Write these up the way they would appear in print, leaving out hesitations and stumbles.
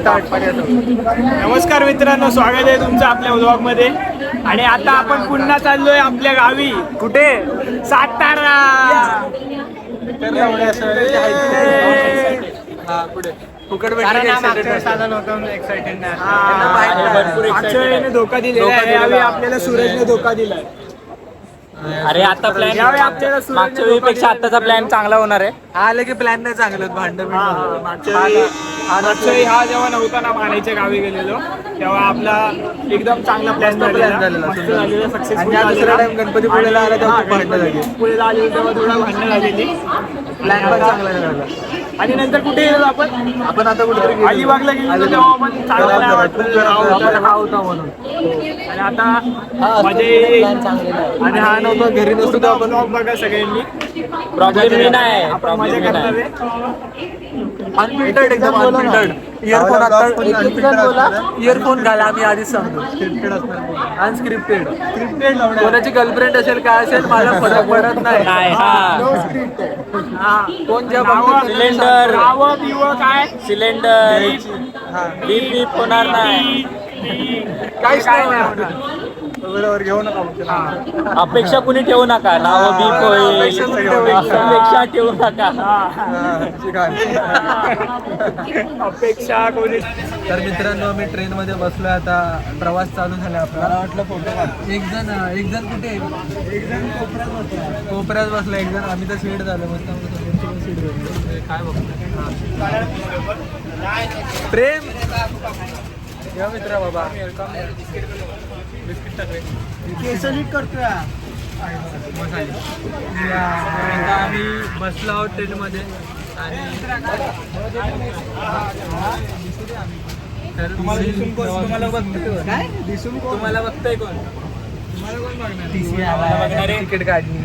नमस्कार मित्रांनो, स्वागत आहे तुमचं आपल्या व्लॉग मध्ये. आणि आता आपण पुन्हा चाललोय आपल्या गावी. कुठे? सातारा. धोका दिलेला आहे. आपल्याला सूरजने धोका दिलाय. अरे आता प्लॅन मागच्या वेळीपेक्षा आताचा प्लॅन चांगला होणार आहे. आलं की प्लॅन नाही चांगलं भांडण. मागच्या वेळी हा जेव्हा नव्हता ना, मानेच्या गावी गेलेलो तेव्हा आपला एकदम चांगला प्लॅन झालेला. दुसरा टाइम गणपती पुळेला आला तेव्हा भांडण झाली. पुळेला आली तेव्हा थोडा भांडण झालेली. प्लॅन पण चांगला झाला. आणि नंतर कुठे गेलो आपण आता कुठेतरी अलिबागला गेलो तेव्हा आपण चांगला होता म्हणून. आणि आता मध्ये आणि हा नव्हता घरी नसतो तर आपण बघा सगळ्यांनी. प्रॉब्लेम नाही, आपण मजा करणार आहे. अनफिल्टर्ड एकदम अनफिल्टर्ड. इयरफोन इयरफोन घाला, आम्ही आधीच सांगतो. अनस्क्रिप्टेड. कोणाची गर्लफ्रेंड असेल काय असेल मला फरक पडत नाही. कोण ज्या सिलेंडर काय सिलेंडर बीप बीप होणार नाही. काहीच नाही. बरोबर घेऊ नका. अपेक्षा कुणी ठेवू नका. नाव बीप होईल अपेक्षा ठेवू नका. अपेक्षा कोणी. तर मित्रांनो, आम्ही ट्रेन मध्ये बसलोय. आता प्रवास चालू झाला आपला. वाटलं फोटो. एक जण कुठे? एक जण कोपऱ्यात बसला. एक जण आम्ही तर सीट झालो मस्त सीट भेटलो. काय बघतो प्रेम या मित्रा बाबा. बिस्किट टाकले करतोय. आम्ही बसलो आहोत ट्रेन मध्ये. आणि तुम्हाला बघतोय कोण? तुम्हाला कोण बघणार? तिकीट काढली.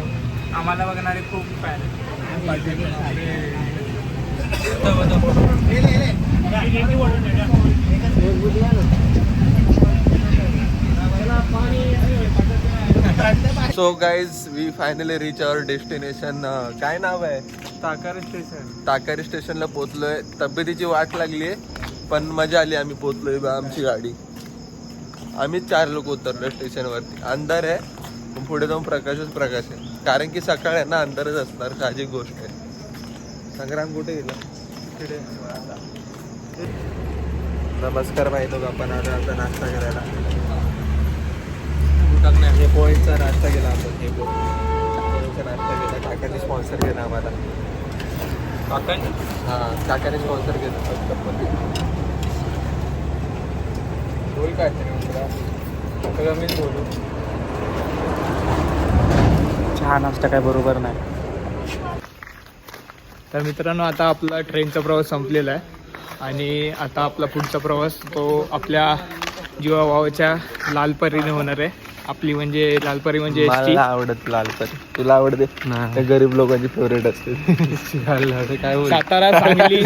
आम्हाला बघणारे खूप fan. So guys, we finally reach our destination. काय नाव आहे? ताकारी स्टेशन. ताकारी स्टेशनला पोहोचलोय. तब्येतीची वाट लागली आहे पण मजा आली. आम्ही पोहोचलोय बा. आमची गाडी. आम्ही 4 लोक उतरलो स्टेशनवरती. अंधार आहे पण पुढे जाऊन प्रकाशच प्रकाश आहे. कारण की सकाळ आहे ना, अंधारच असणार. साहजिक गोष्ट आहे. संग्राम कुठे गेला? नमस्कार भाई लोक. आपण आता नाश्ता करायला हे पोळीचा नाश्ता केला. आपण हे पोळीचा नाश्ता केला. काकांनी स्पॉन्सर केला आम्हाला. काकाने स्पॉन्सर केलं. बोल काय सगळं मीच बोलू. चहा नाश्ता काय बरोबर नाही. तर मित्रांनो, आता आपला ट्रेनचा प्रवास संपलेला आहे. आणि आता आपला पुढचा प्रवास तो आपल्या जीवाभावाच्या लालपरीने होणार आहे. आपली म्हणजे लालपरी म्हणजे मला आवडत लालपरी. तुला आवडते? त्या गरीब लोकांची फेवरेट असते. काय बोल. सातारा सांगली.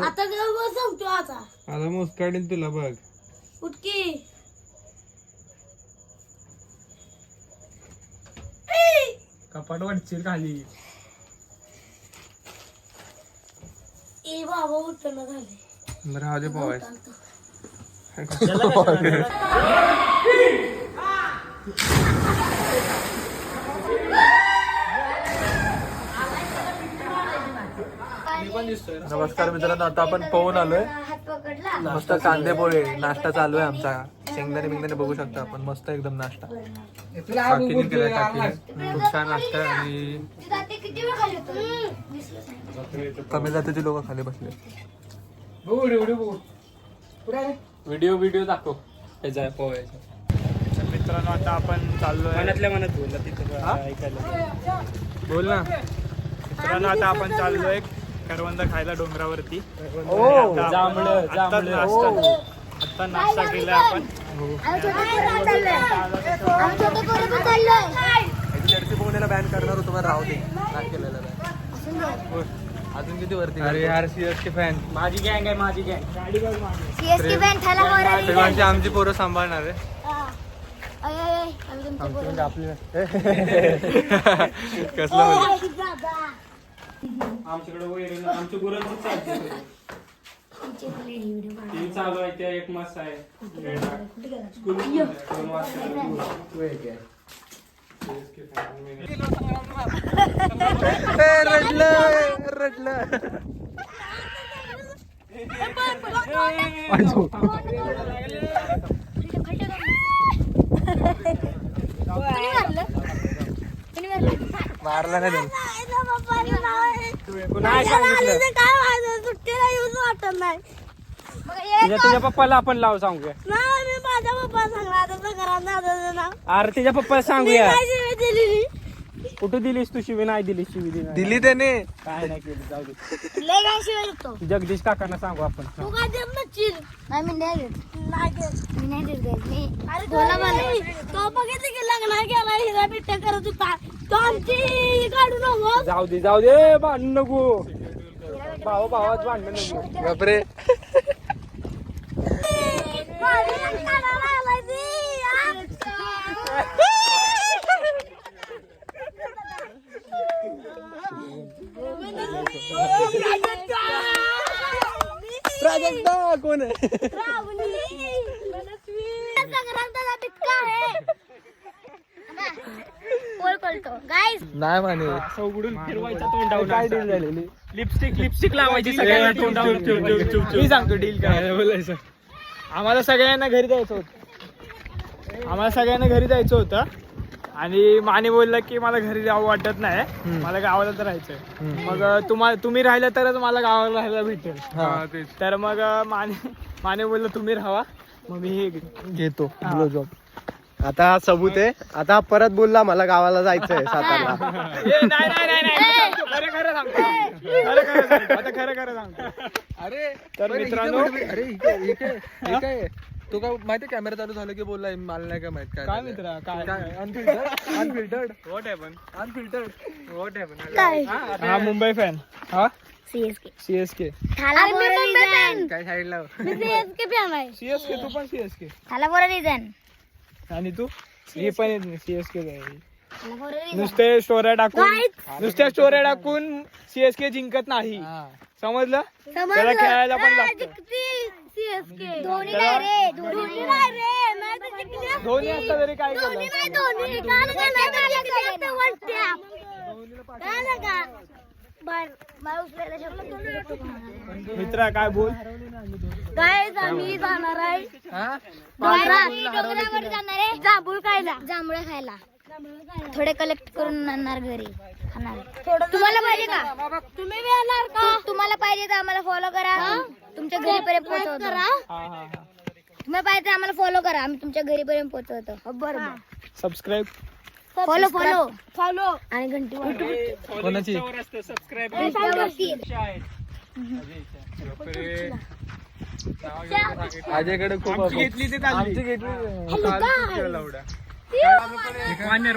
आता सांगतो आता मुस्काडीन तुला बघ. उठकी कपाट वाटशील खाली. ए बाबा उठणं झाले. राहू दे पोहायच. नमस्कार मित्रांनो, आता आपण पोहून आलोय. मस्त कांदे पोळे नाश्ता चालू आहे आमचा. शेंगदाणे बिंगदाणे बघू शकता आपण. मस्त एकदम नाश्ता. काकीने केलाय. काकीने खूप छान नाश्ता. आणि कमी जातीची लोक खाली बसले. व्हिडिओ दाखव त्याचा पोहायचा. तर मित्रांनो, आता आपण चाललोय. मनातल्या मनात बोलला तिथं ऐकायला. बोल ना. मित्रांनो, आता आपण चाललोय करवंद खायला डोंगरावरती. आता नाश्ता केला आपण. जर्सी पोहण्याला बॅन करणार होतो. मला राहू दे. नाही केलेला बॅन. अजून किती वरती? अरे यार, सीएसके फॅन. माझी गँग आहे. माझी गँग. सीएसके बँक खायला आमची पोरं सांभाळणार आहे. कसलं दादा आमच्याकडे वैरण आमच्या गुरांचं चालते टीव्ही चालू आहे त्या 1 मास आहे स्कूल 2 वाजता रडलं मारला नाही काय व्हायचं सुट्टीला येऊन वाटत नाही तुझ्या पप्पाला आपण लाव सांगूया नाही मी माझ्या पप्पा सांगला आता घरात नाव अरे तुझ्या पप्पाला सांगूया काय दिलेली कुठे दिलीस तू शिवी नाही दिली शिवी दिली त्याने काय नाही केली जाऊ दे लय काय शिवाय येतो जगदीश काकांना सांगू आपण तू काय देत नसशील नाही मी नाही देत नाही देत मी नाही देत मी अरे बोला मला तो बघितलं की लग्न केला हिरा पिट्ट्या करत होता तो आमची काढू नको जाऊ दे भांडण नको भावात भांडण नको बापरे प्राजक्ता कोण आहे नाही माने उघडून फिरवायचा तोंडावर काय डील झालेली लिपस्टिक लावायची सगळ्यांना तोंडावर मी सांगतो डील काय बोलायचं आम्हाला सगळ्यांना घरी जायचं होतं आणि माने बोलला की मला घरी जावं वाटत नाही मला गावाला तर राहायचंय मग तुम्ही राहिलं तरच मला गावाला राहायला भेटेल तर मग माने बोलला तुम्ही राहा मग मी हे घेतो ब्लो जॉब आता हा सबूत आहे आता परत बोलला मला गावाला जायचंय सातारला खरं सांगतो अरे तर मित्रांनो अरे हे काय तो काय माहिती कॅमेरा चालू झालं की बोलला मला नाही काय माहित काय मित्रा काय अनफिल्टर्ड व्हॉट हॅपन काय हा मुंबई फॅन हा सीएसके काय साईडला सीएसके फॅन आहे सीएसके तू पण सीएसके ह्याला बरं रिझन आणि तू हे पण सीएसके नुसते स्टोऱ्या टाकून सीएसके जिंकत नाही समजलं त्याला खेळायला पण लागतं धोनी असता तरी काय केलं मित्रा काय बोल काय आम्ही जाणार आहे डोंगरावर जाणार आहे जांभूळ खायला थोडे कलेक्ट करून आणणार घरी खाणार तुम्हाला पाहिजे का तुम्ही येणार का तुम्हाला पाहिजे तर आम्हाला फॉलो करा तुमच्या घरीपर्यंत पोहोचवतो तुम्हाला पाहिजे तर आम्हाला फॉलो करा आम्ही तुमच्या घरीपर्यंत पोहोचवतो बरोबर सबस्क्राईब फॉलो आणि घंटी कोणाची माझ्याकडे खूप घेतली ते आमची घेतली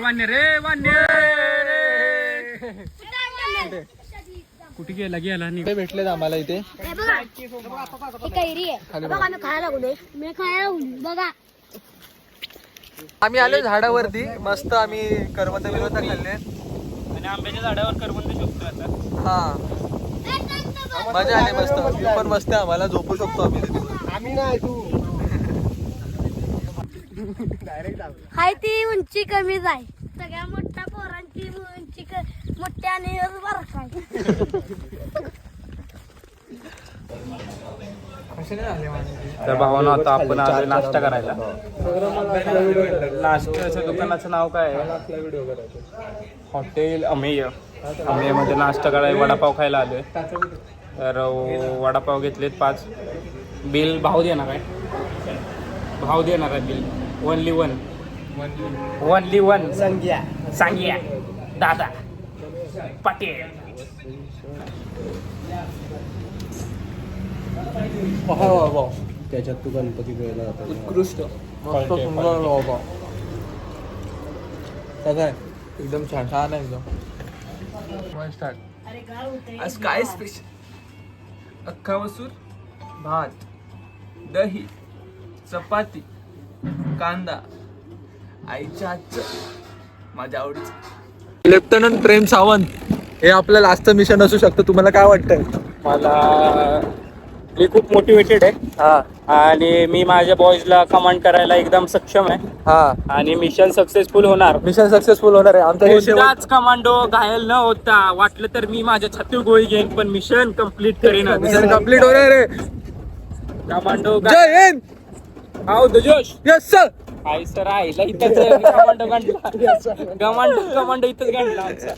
वान्यर कुठे गेला ते भेटलेत आम्हाला इथे कैरी आहे बघा मी खायला लागलो मी खायला बघा आम्ही आलो झाडावरती मस्त आम्ही करवंद बिरवंद खाल्ले आणि आंब्याच्या झाडावर करवंद शकतो आता हा मजा आली मस्त पण मस्त आम्हाला झोपू शकतो आम्ही आम्ही नाही तू हाय ती उंची कमीच आहे सगळ्या मोठ्या पोरांची उंची मोठ्या आणि बारकाय तर भावानं आता आपण आलोय नाश्ता करायला नाश्त्याच्या दुकानाचं नाव काय आहे हॉटेल अमेयमध्ये नाश्ता करायला वडापाव खायला आलोय तर वडापाव घेतलेत 5 बिल भाव देणार आहे bill only one सांग्या Dada Patil त्याच्यात तू गणपती वेळेला उत्कृष्ट मस्त सुंदर बाबा काय एकदम छान आहे एकदम आज काय स्पेशल अख्खा मसूर भात दही चपाती कांदा आईच्या आजचं माझ्या आवडीचं. लेफ्टनंट प्रेम सावंत हे आपलं लास्ट मिशन असू शकतं. तुम्हाला काय वाटतंय? मला मी खूप मोटिवेटेड आहे हा आणि मी माझ्या बॉयजला कमांड करायला एकदम सक्षम आहे हा आणि मिशन सक्सेसफुल होणार. मिशन सक्सेसफुल होणार आहे. आमचा हे शेवट कोणताच कमांडो घायल न होता. वाटलं तर मी माझ्या छातीवर गोळी घेईन पण मिशन कम्प्लीट करेन. मिशन कम्प्लीट होणार आहे. कमांडो जय हिंद. हाऊ द जोश. Yes sir. आई सर आईला इथंच कमांडो गांडला. कमांडो इथंच गांडला आमचा.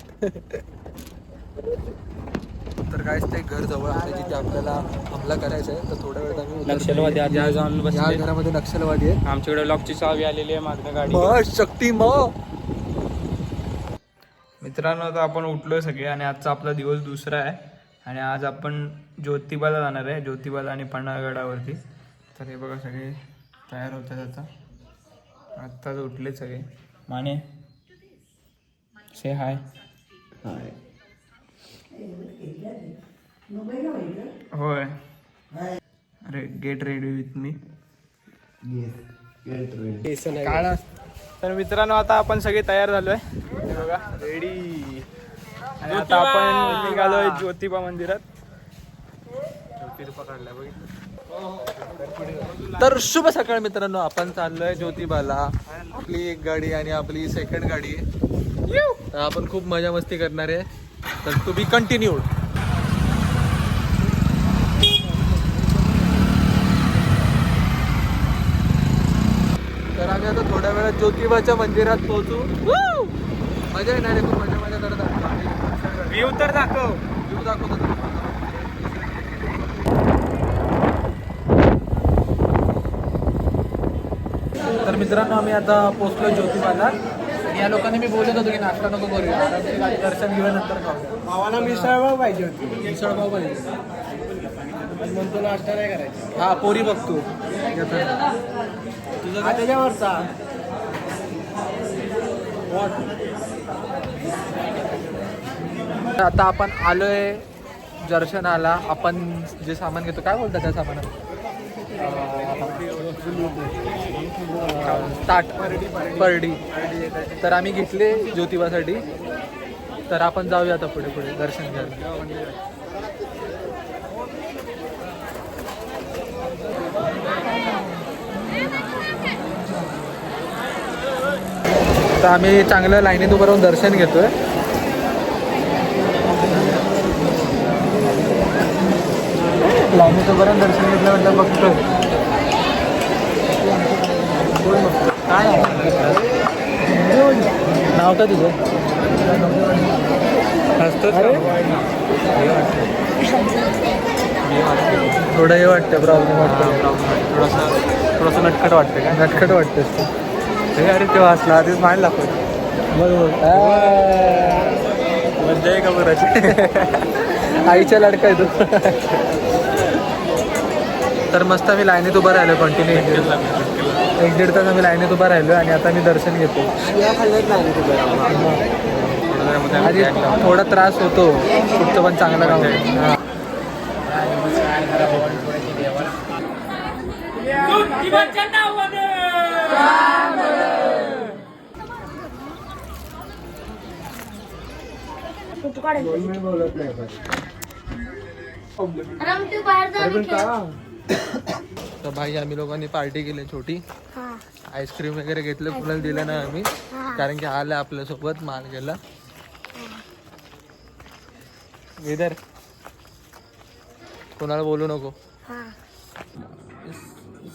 तर काय ते घर जवळ आहे जिथे आपल्याला हमला करायचा आहे. तर थोड्या वेळात आम्ही नक्षलवादी आत जाऊन या बसले. घरामध्ये नक्षलवादी आहे. आमच्याकडे लॉकची चावी आलेली आहे मागणं गाडी. बस शक्ती मग. मित्रांनो आता आपण उठलोय सगळे आणि आजचा आपला दिवस दुसरा आहे आणि आज आपण ज्योतिबाला जाणार आहे. ज्योतिबाला आणि पन्हाळगडावरती. तर हे बघा सगळे तयार होतात आता. आत्ताच उठले सगळे. माने से हाय. होय. अरे गेट रेडी विथ मी. काळा. तर मित्रांनो आता आपण सगळे तयार झालोय. हे बघा रेडी. आणि आता आपण निघालोय ज्योतिबा मंदिरात. ज्योतिबा काढलाय बघितलं. तर शुभ सकाळ मित्रांनो. आपण चाललोय ज्योतिबाला. आपली एक गाडी आणि आपली सेकंड गाडी आहे. तर आपण खूप मजा मस्ती करणार आहे. तर टू बी कंटिन्यूड. तर आम्ही आता थोड्या वेळात ज्योतिबाच्या मंदिरात पोहोचू. मजा येणार आहे. खूप मजा करतात. व्ह्यू तर दाखव. व्ह्यू दाखवतो. तर मित्रांनो आम्ही आता पोहोचलो ज्योतिबाला. आणि या लोकांनी मी बोलत होतो की नाश्ता नको करूया. दर्शन घेऊन नंतर खाऊ. भावाला मिसळपाव पाहिजे होती. मिसळपाव पाहिजे. म्हणतो नाश्ता नाही करायचा. हा पोरी बघतो. तुझं त्याच्यावरचा. आता आपण आलोय दर्शनाला. आपण जे सामान घेतो काय बोलतात त्या सामानात? ताट परडी. तर आम्ही घेतले ज्योतिबासाठी. तर आपण जाऊया आता पुढे पुढे दर्शन घ्यायला. तर आम्ही चांगल्या लाईनीत उभं राहून दर्शन घेतोय. लाईनीत उभं राहून दर्शन घेतलं म्हटलं बघतोय. काय नाव का तुझं? थोडं हे वाटतं प्रॉब्लेम वाटतं. थोडंसं नटखट वाटतं का? नटखट वाटतं. अरे तेव्हा असला आधीच मांड लागतो. बरोबर. मजा आहे का बरं? आईच्या लाडका आहे तो. तर मस्त आम्ही लाईनीत उभं राहिलो कंटिन्यू. 1-1.5 तास आम्ही लाईनीत उभं राहिलो आणि आता मी दर्शन घेतो. आधी थोडा त्रास होतो. पुढचं पण चांगलं काम आहे. तर भाई आम्ही लोकांनी पार्टी केली छोटी. आईस्क्रीम वगैरे घेतलं. कुणाला दिलं नाही आम्ही कारण की आलं आपल्यासोबत माल गेला. इधर कोणाला बोलू नको.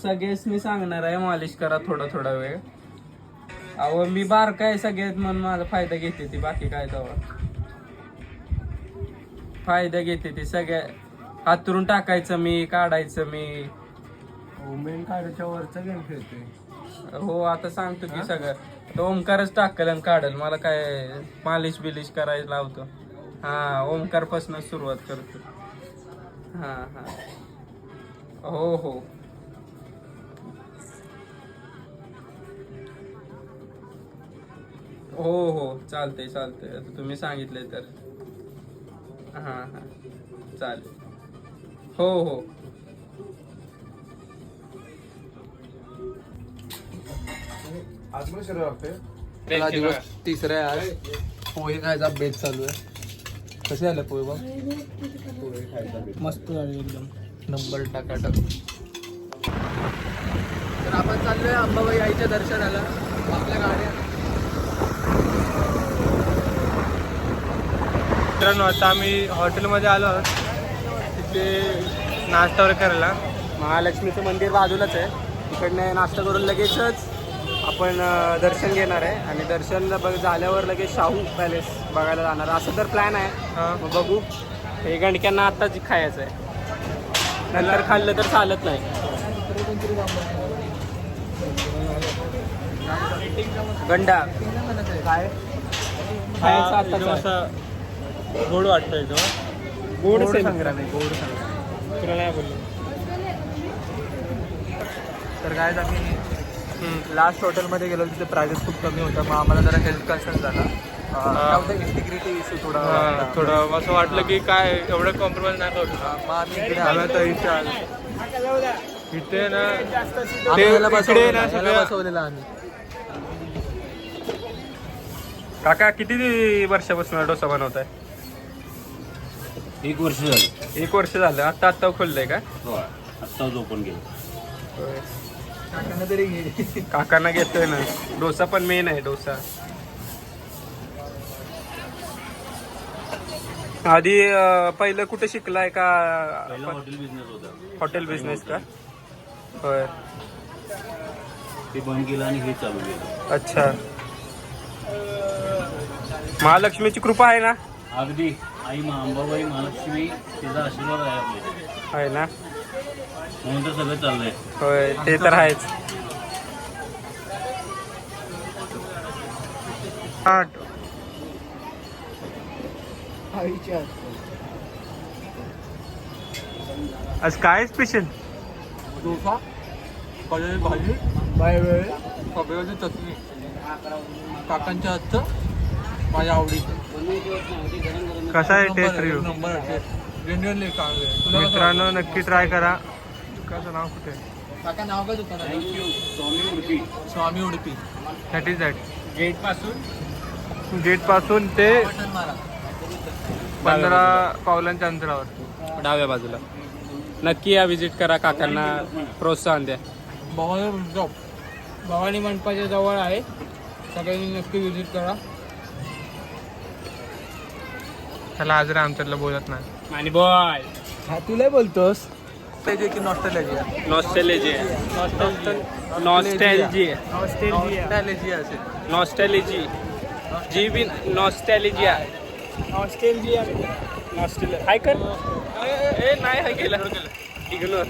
सगळ्याच सांगणार आहे मालिश करा थोडा थोडा वेळ. अहो मी बारका आहे सगळ्यात म्हणून माझा फायदा घेते ती. बाकी काय तेव्हा फायदा घेते ती. सगळ्या हातरून टाकायचं मी, काढायचं मी. मेन काढायच्या वरचं गेम खेळतोय. हो आता सांगतो की सगळं. आता ओमकारच टाकेल आणि काढेल. मला काय मालिश बिलिश करायला लावतो. हा ओमकार पासून सुरुवात करतो. हा हा हो हो. हो हो चालतंय चालतंय. आता तुम्ही सांगितलंय तर. हां हां चालेल. हो हो. चला, दिवस तिसरा आहे आज. पोहे खायचा बेत चालू आहे. कसे झाले पोहे बघ? मस्त झाली एकदम. नंबर टाकाटक. तर आपण चाललोय अंबाबाई आईच्या दर्शनाला. आपल्या गाड्या मित्रांनो, आता आम्ही हॉटेलमध्ये आलो आहोत. तिथे नाश्ता वगैरे करायला. महालक्ष्मीचं मंदिर बाजूलाच आहे. तिकडनं नाश्ता करून लगेचच आपण दर्शन घेणार आहे. आणि दर्शन झाल्यावर लगेच शाहू पॅलेस बघायला जाणार असं तर प्लॅन आहे. मग बघू. हे गणक्यांना आत्ताच खायचं आहे, नंतर खाल्लं तर चालत नाही. गंडा काय खायचा आता गोड वाटतोय तो. गोड संग्राम आहे, गोड संग्राम. तुला नाही बोललो. तर काय आम्ही लास्ट हॉटेलमध्ये गेलो, तिथे प्राइजेस खूप कमी होता. मग आम्हाला जरा हेल्थ कन्सर्न झाला. इंटिग्रिटी इश्यू थोडा थोडं असं वाटलं की काय एवढं कॉम्प्रोमाइज नाही करू. मग आम्ही इकडे आम्ही तर इथे आलो. इथे ना याला इकडे ना सगळं. बसवलेला आम्ही. काका किती वर्षापासून डोसा बनवताय? 1 वर्ष झालं. 1 वर्ष झालं. आता खोललंय का? आत्ताच ओपन केलं. काकांना तरी घे. काकांना घेतोय ना. डोसा पण मेन आहे. डोसा आधी पहिलं कुठे शिकलाय का? पहिला हॉटेल बिझनेस होता. हॉटेल बिझनेस का? होय. ते बंद केलं आणि हे चालू केलं. अच्छा. महालक्ष्मीची कृपा आहे ना? अगदी आई अंबाबाई महालक्ष्मी तिचा आशीर्वाद आहे आपल्या, आहे ना? म्हणून तर सगळं चाललंय. होय, ते तर आहेच. आज काय स्पेशल? डोसा, पनीर भाजी, खोबऱ्याची चटणी, काकांच्या हातचं, माझ्या आवडीचं. कसा आहे टेस्ट रिव्ह्यू? नंबर जेन्युअनली चांगलं आहे. तुला कसं मित्रांनो नक्की ट्राय करा. दुकानाचं नाव कुठे? वाटतं? काका नाव काय दुकान? Swami Udupi. Swami Udupi. That is that. गेटपासून गेटपासून ते बटन मारा. 15 पावलांच्या अंतरावर डाव्या बाजूला. नक्की या विजिट करा. काकांना प्रोत्साहन द्या. भवानी मंडपाच्या जवळ आहे. सगळ्यांनी नक्की विजिट करा. त्याला आज आमच्यातलं बोलत नाही. आणि बॉय हा तुला बोलतोस त्याची की नॉस्टॅल्जिया? नॉस्टॅल्जिया असेल. नॉस्टॅल्जी जी बी नॉस्टॅल्जिया हाय कर. ए नाही हाय केलं. इग्नोर.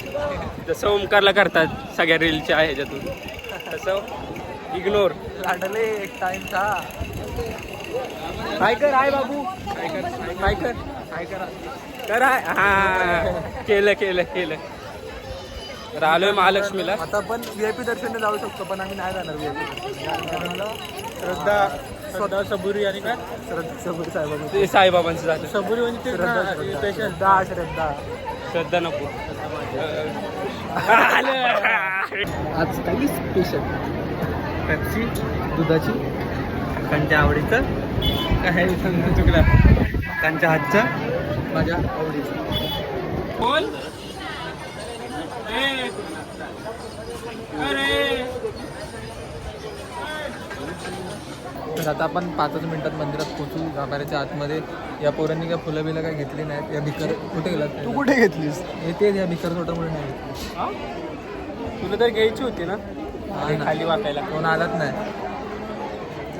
जसं ओमकारला करतात सगळ्या रीलच्या ह्याच्यातून, तसं इग्नोर. लाडले एक टाइमचा. हाय कर. हाय बाबू. हाय कर. हाय कर. हाय करा. कर. हाय. हा केलं. तर आलोय महालक्ष्मीला. आता आपण VIP दर्शनला जाऊ शकतो, पण आम्ही नाही जाणार VIP. श्रद्धा सबुरी आणि काय सबुरी साहेबांनी. ते साईबाबांचं झालं. सबुरी म्हणजे श्रद्धा नको. आज काही स्पेशल पेप्सी दुधाची, काकांच्या आवडीचं. काय सांगतो चुकला. काकांच्या हातचं, माझ्या आवडीचं. बोल. अरे तर आता आपण 5 मिनिटात मंदिरात पोहोचू. गाभाऱ्याच्या आतमध्ये. या पोरांनी काय फुलं बिलं काय घेतली नाहीत. या भिकर कुठे गेलात? तू कुठे घेतलीस? तेच या भिकर तोटामुळे नाही घेतली. तुला तर घ्यायची होती ना हा ना. खाली वाकायला. कोण आलाच नाही.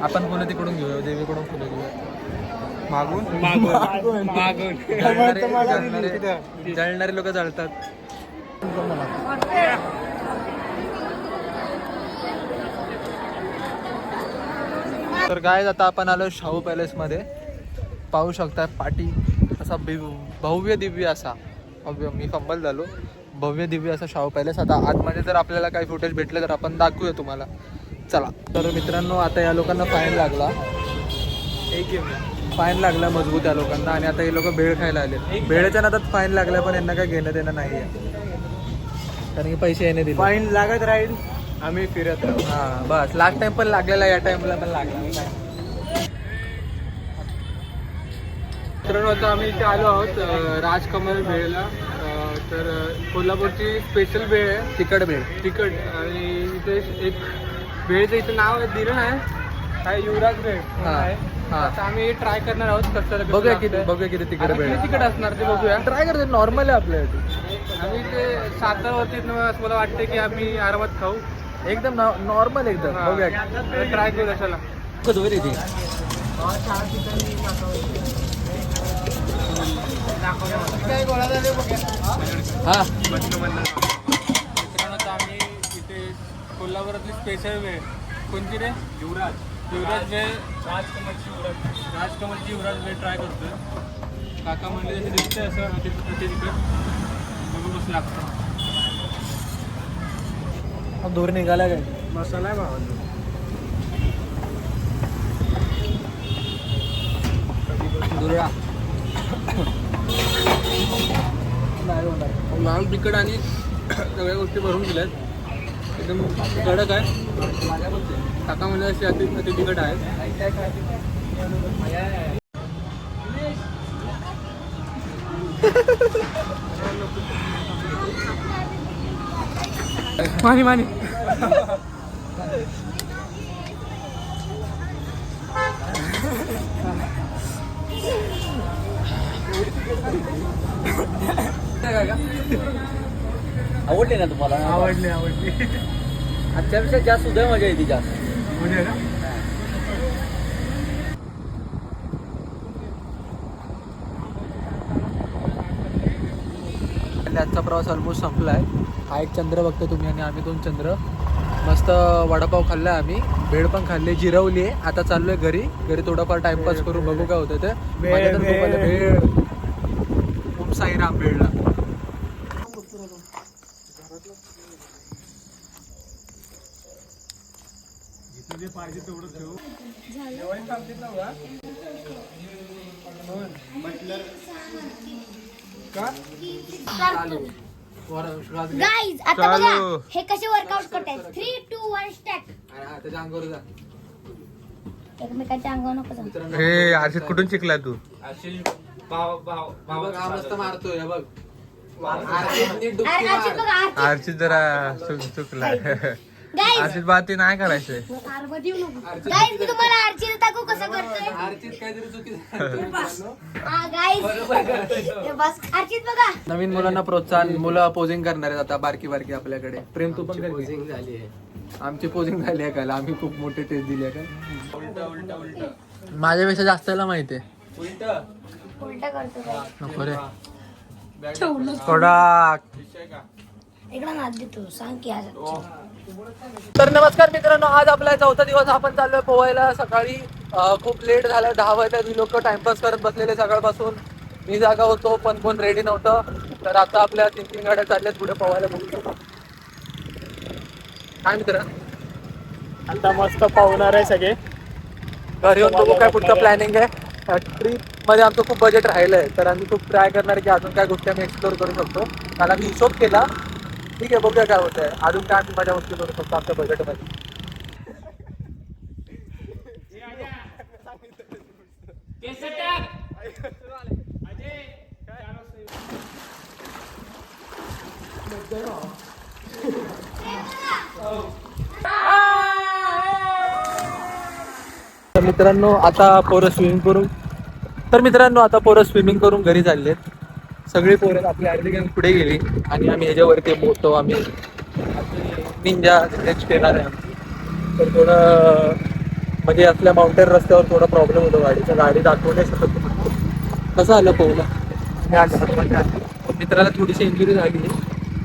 आपण फुलं तिकडून घेऊया, देवीकडून फुलं घेऊया. मागून जळणारे लोक जळतात. तर काय आता आपण आलो शाहू पॅलेसमध्ये. पाहू शकता पाठी असा भव्य दिव्य असा मी फंबल झालो. भव्य दिव्य असा शाहू पॅलेस. आता आतमध्ये जर आपल्याला काही फुटेज भेटले तर आपण दाखवूया तुम्हाला. चला. तर मित्रांनो, आता या लोकांना फाईन लागला. फाईन लागला मजबूत या लोकांना. आणि आता हे लोक भेळ खायला आले. भेळच्या नादात फाईन लागला, पण यांना काय घेणं देणं नाही आहे, कारण की पैसे येणे दिले. फाईन लागत राहील आम्ही फिरत राहू. हा बस लास्ट टाइम पण लागलेला, या टाइमला पण लागला. मित्रांनो आता आम्ही इथे आलो आहोत राजकमल भेळला. तर कोल्हापूरची स्पेशल भेळ आहे, तिकड भेळ. तिखट. आणि इथे एक भेळचं इथं नाव दिलं नाही काय, युवराज भेळ हा. आहे. हा. आता आम्ही ट्राय करणार आहोत कसं बघूया किती तिकड भेळ. तिकट असणार ते बघूया. ट्राय करते, नॉर्मल आहे आपल्यासाठी. आम्ही ते सातारावरती मला वाटतं की आम्ही आरामात खाऊ. एकदम नॉर्मल एकदम. बघूया ट्राय करू कशाला. हा मित्रांनो आता आम्ही इथे कोल्हापुरातली स्पेशल वेळ कोणती रे? युवराज वेळ, राजकमलची युवराज वेळ ट्राय करतोय. काका म्हणले त्याचे दिसतंय असं तिकट बघू कसं लागतं. दूर निघाला काय मसाला आहे भावा. दुर्रा लाल तिखट आणि सगळ्या गोष्टी भरून दिल्यात. एकदम कडक आहे. काका म्हणजे अशी अति तिखट आहे. मानी आवडली ना तुम्हाला? आवडली. आजच्यापेक्षा जास्त उद्या मजा येते जास्त. म्हणजे का आजचा प्रवास ऑलमोस्ट संपला आहे. हा एक चंद्र बघतो तुम्ही आणि आम्ही 2 चंद्र. मस्त वडापाव खाल्ला आम्ही, भेळ पण खाल्ली, जिरवली आहे. आता चाललोय घरी थोडंफार टाइमपास करून बघू काय होतं ते. माझ्या तर खूप आलं भेळ. ओम साईराम भेळला. जे पाहिजे तेवढं ठेवू. गाईज आता बघा हे कसे वर्कआउट करतायत. 3, 2, 1 स्टॅक. त्याच्या अंगावर जा. एकमेकांच्या अंगावर नको जाऊ. हे आरशीत कुठून शिकला तू? बघ, हा मस्त मारतोय हे बघ. अरे आरची बघा आरची. आरशीत जरा चुकला. गाईज आरशीत बाती नाही करायचंय. गाईज मी तुम्हाला आरची दाखवू कसं करतोय. आरतीत काहीतरी चुकीचं. हा गाईज बस आरचीत बघा. नवीन मुलांना प्रोत्साहन. मुलं पोजिंग करणार आहेत आता बारकी आपल्याकडे. प्रेम तू पण पोझिंग झाली आहे. आमची पोजिंग झाली आहे काल. आम्ही खूप मोठी टेस्ट दिली आहे का. माझ्यापेक्षा जास्त याला माहिती आहे. उलटा करतो गाईज. नको रे. थोडा इकडं नाद देतो सांग की आज. तर नमस्कार मित्रांनो, आज आपला 4था दिवस. आपण चाललोय पोहायला. सकाळी खूप लेट झालं, 10 वाजता. लोक टाइमपास करत बसलेले सकाळपासून. मी जागा होतो पण कोण रेडी नव्हतं. तर आता आपल्या 3 गाड्या चालल्यात पुढे पोहायला. बघू काय मित्र, आता मस्त पाहुणार आहे सगळे. घरी येऊन बघू काय पुढचं प्लॅनिंग आहे. ट्रिप मध्ये आमचं खूप बजेट राहिलंय, तर आम्ही खूप ट्राय करणार की अजून काय गोष्टी आम्ही एक्सप्लोर करू शकतो. कारण आम्ही हिशोब केला. ठीक आहे, बघूया काय होतंय. अजून काय आम्ही मजा मस्ती करू शकतो आमच्या बजेटमध्ये. तर मित्रांनो आता पोरं स्विमिंग करून घरी चाललेत. सगळी पोरं आपली अर्धी गँग पुढे गेली आणि आम्ही ह्याच्यावरती मोठो. आम्ही निंजा नेक्स्ट येणार आहे आमची. तर थोडं म्हणजे असल्या माउंटेन रस्त्यावर थोडा प्रॉब्लेम होतो गाडीचा. गाडी दाखवू नाही शकत. कसं आलं पोहला. मित्राला थोडीशी इंजुरी झाली,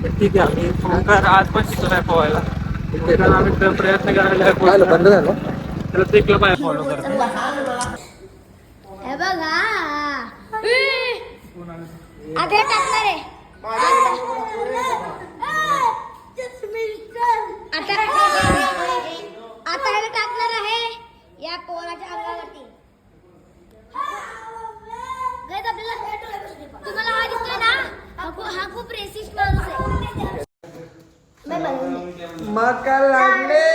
पण ठीक आहे. आम्ही आज पण शिकलो नाही पोहायला. आम्ही प्रयत्न करायला बंद झालं. प्रत्येकला पाहिजे फॉलो करतो. हे बघा आता टाकणार आहे. आता हे टाकणार आहे या पोराच्या अंगावरती. गाईज आपल्याला तुम्हाला हा दिसतोय ना, हा खूप रेसिस्ट माणूस आहे. माका लागले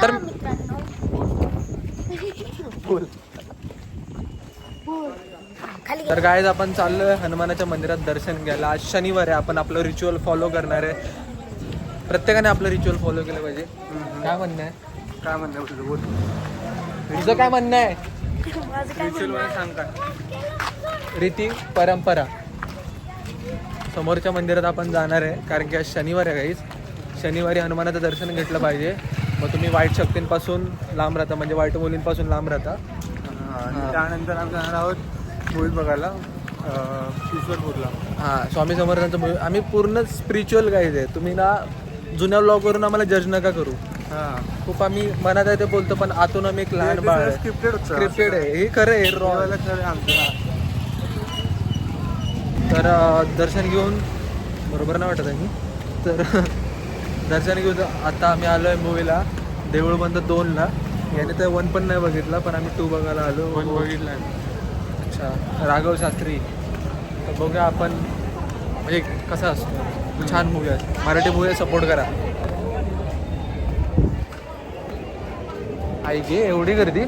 तर मित्रांनो तर गाईज आपण चाललोय हनुमानाच्या मंदिरात दर्शन घ्यायला. आज शनिवार आहे, आपण आपलं रिच्युअल फॉलो करणार आहे. प्रत्येकाने आपलं रिच्युअल फॉलो केलं पाहिजे. काय म्हणणं आहे? काय म्हणणं तुझं बोल. तुझं काय म्हणणं आहे? रिच्युअल मध्ये सांग काय. रीती परंपरा. समोरच्या मंदिरात आपण जाणार आहे कारण की आज शनिवार आहे गाईज. शनिवारी हनुमानाचं दर्शन घेतलं पाहिजे. मग तुम्ही वाईट शक्तींपासून लांब राहता, म्हणजे वाईट मुलींपासून लांब राहता. आणि त्यानंतर आम्ही जाणार आहोत मूवी बघायला ईश्वरपूरला. हां, स्वामी समर्थांचं मूवी. आम्ही पूर्ण स्पिरिच्युअल गाईज आहे. तुम्ही ना जुन्या ब्लॉगवरून आम्हाला जज नका करू. हां खूप आम्ही मनात आहे ते बोलतो, पण आतून आम्ही एक लहान बाळ आहे. स्क्रिप्टेड होतं. स्क्रिप्टेड आहे हे, खरं आहे रॉ. खरं आमचं. तर दर्शन घेऊन बरोबर नाही वाटत आहे मी. तर दर्शन घेऊन आता आम्ही आलो आहे मूवीला देऊळ बंद 2ला. याने तर 1 पण नाही बघितला, पण आम्ही 2 बघायला आलो. 1 बघितला. अच्छा, राघव शास्त्री. तर बघूया आपण म्हणजे कसा असतो. छान मूवी आहे, मराठी मूवी सपोर्ट करा. आई गे एवढी गर्दी.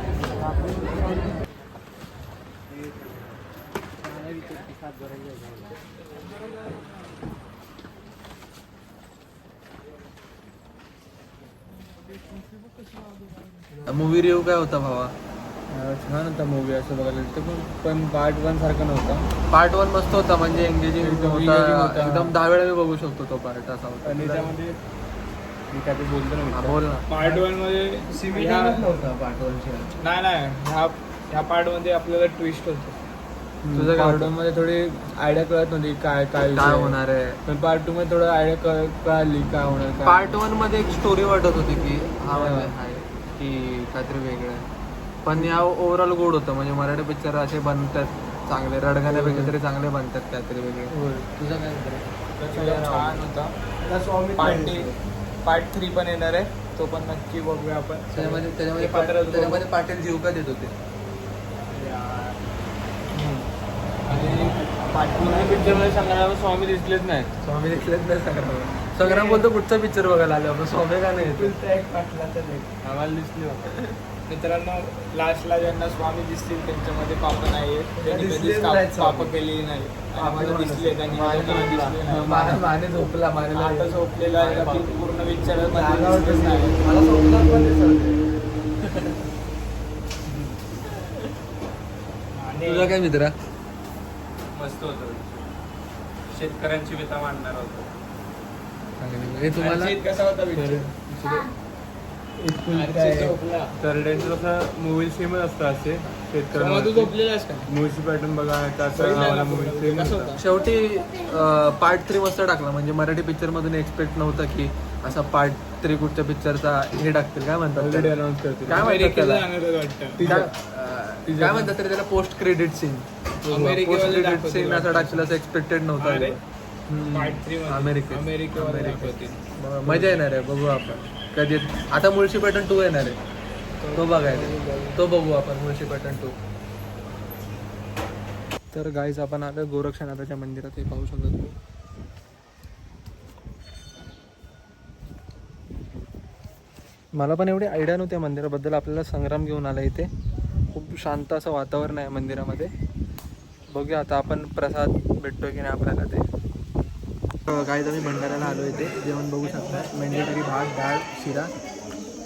मूवी रिव्ह्यू काय होता भावा? छान होता मूवी असं बघायला. ते पण पार्ट 1 सारखा नव्हता. पार्ट 1 मस्त होता, म्हणजे एंगेजिंग engaging होता. होता. एकदम 10 वेळा मी बघू शकतो तो पार्ट. असा होता. आणि त्यामध्ये मी काय ते बोलतो हा, ना बोल ना. पार्ट 1 मध्ये नव्हता पार्ट 1 नाही ह्या पार्ट मध्ये आपल्याला ट्विस्ट होतो. तुझं काय पार्ट होतं? 1 मध्ये थोडी आयडिया कळत नव्हती काय काय काय विषय. होणार आहे. पण पार्ट 2 मध्ये थोडं आयडिया कळाली काय होणार काय. पार्ट 1 मध्ये एक स्टोरी वाटत होती की हा म्हणजे आहे की काहीतरी वेगळं आहे, पण या ओव्हरऑल गोड होतं. म्हणजे मराठी पिक्चर असे बनतात चांगले, रडगाण्यापेक्षा तरी चांगले बनतात काहीतरी वेगळे. होय. तुझं काय म्हणतो? छान होता. पार्ट 3 पण येणार आहे, तो पण नक्की बघूया आपण. त्याच्यामध्ये पाटील जीव का देत होते. आणि पिक्चर मध्ये संग्राम स्वामी दिसलेच नाही. स्वामी दिसलेच नाही संग्राम. संग्राम बोलतो पुढचा पिक्चर बघायला आलो आपण, स्वामी का नाही येतो. आम्हाला दिसले होते. मित्रांनो, लास्टला ज्यांना स्वामी दिसतील त्यांच्यामध्ये पाप नाही आहेत. त्यांनी कधीच पाप केलेली नाही. आम्हाला दिसले, त्यांनी दिसले नाही. माने झोपला, आता झोपलेला आहे की पूर्ण पिक्चर नाही. मला झोपला पण दिसत. तुझा काय मित्रा? मस्त होतं. शेतकऱ्यांची व्यथा मांडणार होतं. हे तुम्हाला कसा होता पिक्चर? तरड्यांचं कसं मूवी सेमच असतं असे तू शेतकऱ्यांना. झोपलेलास का? मूवीची पॅटर्न बघा त्याचा मूवी सेम कसं होता. होता? शेवटी पार्ट 3 मस्त टाकला. म्हणजे मराठी पिक्चर मधून एक्सपेक्ट नव्हतं की असा पार्ट 3 कुठच्या पिक्चरचा हे टाकतील. काय म्हणतात ऑलरेडी त्याला? अनाऊन्स करते. काय म्हणतात त्याला? वाटतं. काय म्हणतात तरी त्याला पोस्ट क्रेडिट सीन. अमेरिकेवाले पोस्ट क्रेडिट दाखवतील सीन असं टाकलं असं एक्सपेक्टेड नव्हतं. अरे, हम्म. पार्ट 3 अमेरिकेवाले दाखवतील. मजा येणार आहे, बघू आपण कधी. आता मुळशी पॅटर्न 2 येणार आहे, तो बघायला. तो बघू आपण मुळशी पॅटर्न 2. तर गाईज आपण आलो गोरक्षनाथाच्या मंदिरात. हे पाहू शकतो तुम्ही. मला पण एवढी आयडिया नव्हती या मंदिराबद्दल. आपल्याला संग्राम घेऊन आला इथे. खूप शांत असं वातावरण आहे मंदिरामध्ये. बघूया आता आपण प्रसाद भेटतोय की नाही आपल्याला ते. गाईज आम्ही भंडाऱ्याला आलो इथे. जेवण बघू शकता. मेंढीकरी, भात, डाळ, शिरा.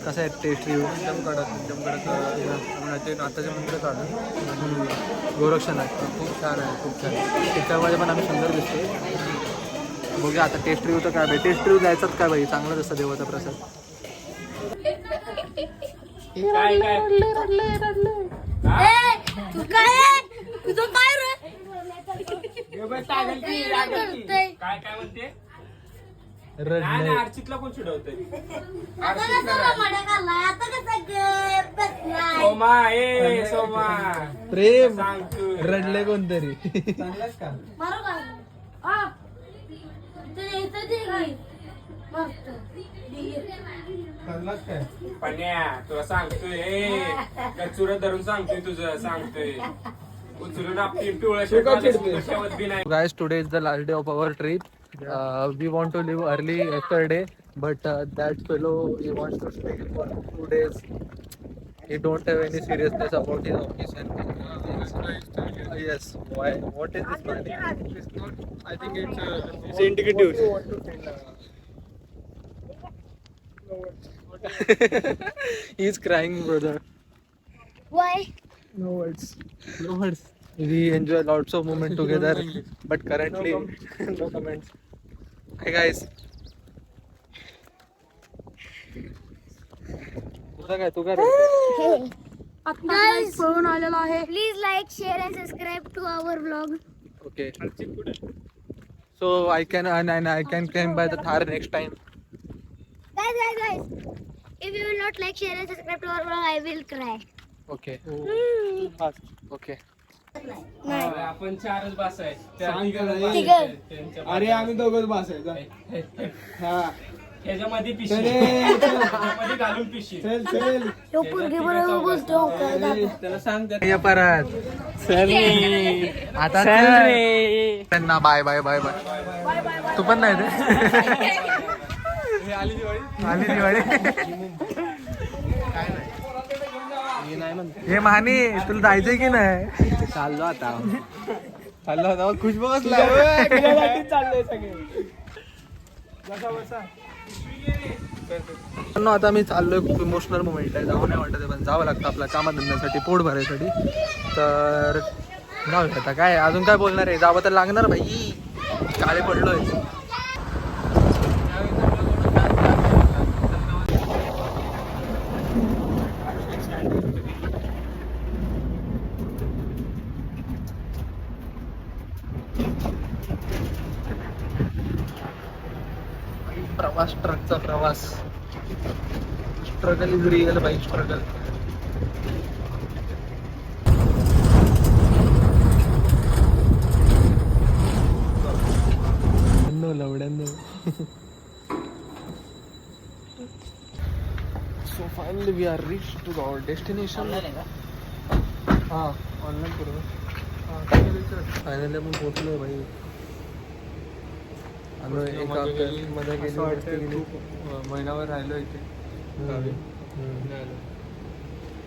कसं आहे टेस्ट रिव्ह्यू? एकदम कडक नाथाच्या मंदिरात आलं. गोरक्षनाथ खूप छान आहे, खूप छान आहे. त्याच्यामध्ये पण आम्ही सुंदर दिसतोय. बघूया आता टेस्ट रिव्ह्यू तर काय भाई. टेस्ट रिव्ह्यू द्यायचाच काय भाई, चांगलाच असतं देवाचा प्रसाद. तुझं काय रे? काय म्हणते? रडलंय. अर्चितला कोण चिडवतंय? सोमा, ए सोमा, प्रेम सांग तू. रडले कोणतरी. पण्या तुला सांगतोय गच्चुरं धरून सांगतोय तुझं सांगतोय उचलून आपली पिवळ्या शर्ट बी नाही. Guys, today is the last day of our trip. We want to leave early yesterday, but that fellow he wants to stay for 2 days. He don't have any seriousness about his office and yes. Why? What is this money? I think it's indicative. He's crying, brother. Why? No words. No words. We enjoy lots of moments together, but currently no comments. Hi guys. तुझं काय? तू काय रे? Guys, please like, share and subscribe to our vlog. Okay. So I can and I can claim by the Thar next time. Guys. If you will not like, share and subscribe to our vlog, I will cry. Okay. Okay. आपण 4च बस आहे तिघं. अरे आम्ही दोघंच बसायचं. हा ह्याच्यामध्ये पिशी ह्याच्यामध्ये घालून पिशी चल तो पोरगी बरोबर बोलतो काय दादा. त्याला सांग ये परत. आता त्यांना बाय बाय बाय बाय. तू पण नाही ते आली दिवाळी. हे मानी तुला जायचंय की नाही? चाललो आता. चाललो होता खुश बसला. चाललंय सगळे. बसा आता मी चाललोय. खूप इमोशनल मोमेंट आहे. जावं नाही वाटत आहे, पण जावं लागतं आपल्या कामधंद्यासाठी, पोट भरायसाठी. तर जाऊ आता काय अजून काय बोलणार आहे. जावं तर लागणार भाई. काळे पडलोय. प्रवास, ट्रकचा प्रवास. स्ट्रगल इज रिअल बाई, स्ट्रगल. लवड्यांनो. So finally we are reach to our destination. हां ऑनलाईन करू. फायनली आपण पोहोचलो भाई. मध्ये महिनाभर राहिलो इथे.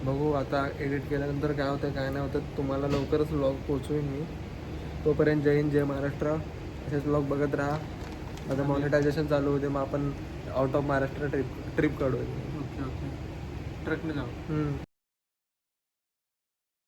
बघू आता एडिट केल्यानंतर काय होतं काय नाही होतं. तुम्हाला लवकरच व्लॉग पोहोचवेन मी. तोपर्यंत जय हिंद, जय महाराष्ट्र. असेच व्लॉग बघत राहा. आता मॉनिटायझेशन चालू होते, मग आपण आउट ऑफ महाराष्ट्र ट्रिप काढू. ओके. ट्रकने जाऊ.